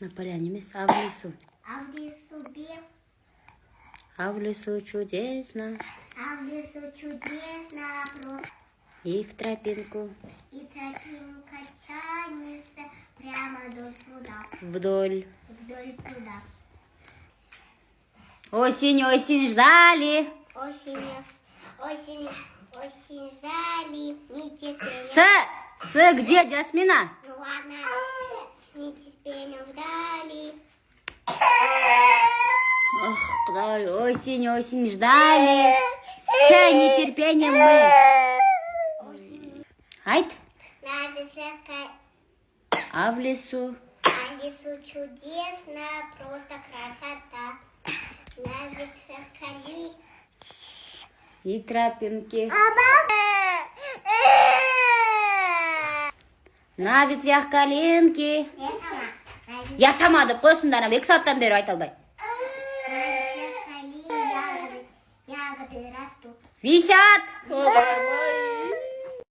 На поляне емес, а в лесу. А в лесу бег, А в лесу чудесно, а в лесу чудесно просто. и в тропинку И тропинка тянется прямо до пруда, вдоль. вдоль пруда. Осень, осень ждали. Осенью, осень, осень ждали, нетерпением. С где, Жасмина? Ну ладно, с нетерпением ждали. Ох, Құдай, осень, осень ждали. С нетерпением мы. Осень, Айт. надо закать. А в лесу А в лесу чудесно, просто красота. Надо закали. и тропинки. На ветвях калинки. Я сама. Я сама деп қойсыңдар, ана 2 сағаттан бері айта алмай. На ветвях калины ягоды растут. Висят.